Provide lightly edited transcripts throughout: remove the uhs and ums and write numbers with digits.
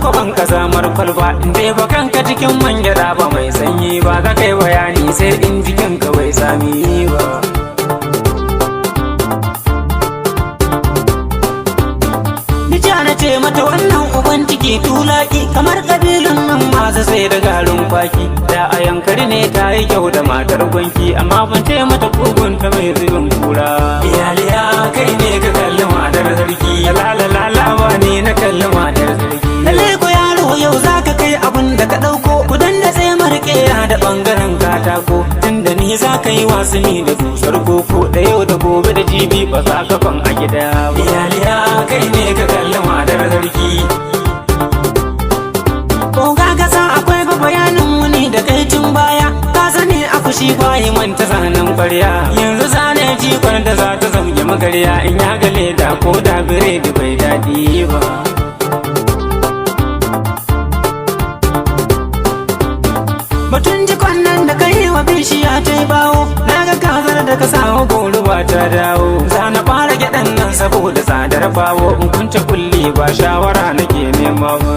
kwaban ka samar kwalba. In dai ba kanka cikin man gyada ba mai sanyi ba ka kai bayani sai in jikin ka bai sami ba. Na ce mata wannan uban ciki tulaki kamar kabilun nan masu sai da garin kwaki. Da a yankari ne ta yi kyau da matar gwanki, amma ban ce mata kugunta mai zubin kura. Iyaliya kai ne ka kalli matar sarki, lalalala ba ne na kalli matar sarki. Lalle ko yaro yau za ka kai abin da ka ɗauko, kudan da sai marke da ɓangaren katako. Tunda ni za ka yi wasanni da dusar koko, da yau da gobe da jibi ba za ka kwan a gida ba. Iyaliya kai ne ka kalli matar sarki. Ko ga kasa akwai ba bayanin wuni da kai tun baya, ka sani a fushi bayi manta zanen kwarya. Yanzu zane jikon da za ta zauge magarya, in ya gale da ko da biredi bai daɗi ba. Batun jikon nan da kai wa bishiya ta yi bawo, na ga kazar da ka samu goruba ta dawo. Za na fara gyaɗan nan saboda tsadar bawo, in kunce kulli ba shawara nake nema ba.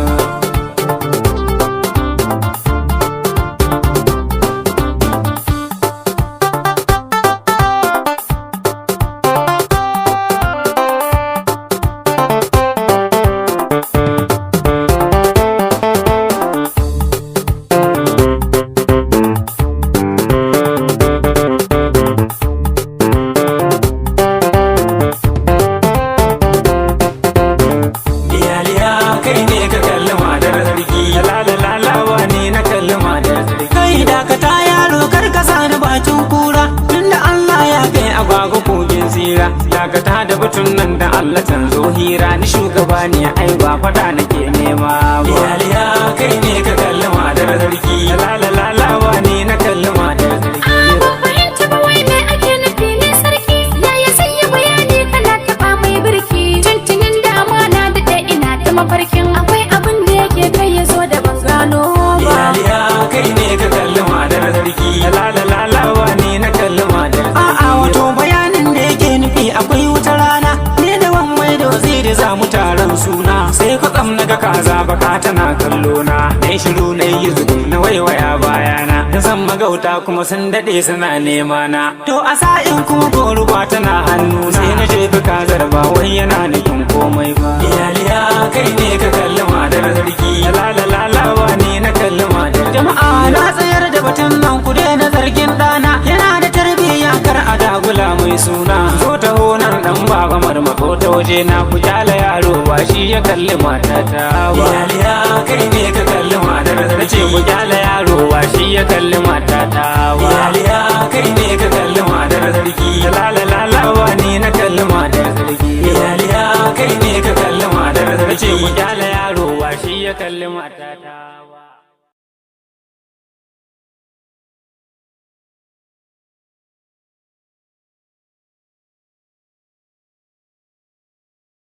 Dakata da batun nan da Allah canzo hira, ni shugaba ne ai ba fada nake nema ba. Iyaliya kai ne ka kalli matar sarki, lalalala ne na kalli matar sarki. Ban fahimta ba wai me ake nufi ne sarki, yaya sai yi bayani kana taɓa mai birki. Tuntunin da amana da ɗaya ina ta mafarkin akwai abin da yake kai ya zo da ban gano ba. Iyaliya kai ne ka kalli matar sarki, lalalala ne na kalli matar sarki. A'a wato bayanin da yake nufi akwai wata rana ne da wan mai da waziri za mu taron suna, sai kwatsam na ga kaza baka tana kallo na. Nai shiru na yi zugun na waiwaya bayana, na san magauta kuma sun daɗe suna nema na. To a sa'in kuma goruba tana hannuna, sai na jefi kazar ba wai yana nufin komai ba. Iyaliya kai ne ka kalli matar sarki, lalalala ne na kalli matar. Jama'a na tsayar da batun nan ku daina zargin ɗana, yana da tarbiyya kar a dagula mai suna. Zo ta honan dan baba marmako ta waje na, ku kyala yaro ba shi ya kalli matata ba. Iyaliya kai ne ka kalli matar sarki, ku kyala yaro ba shi ya kalli matata ba. Iyaliya kai ne ka kalli matar sarki, lalalala ne na kalli matar sarki. Iyaliya kai ne ka kalli matar sarki, ku kyala yaro ba shi ya kalli matata.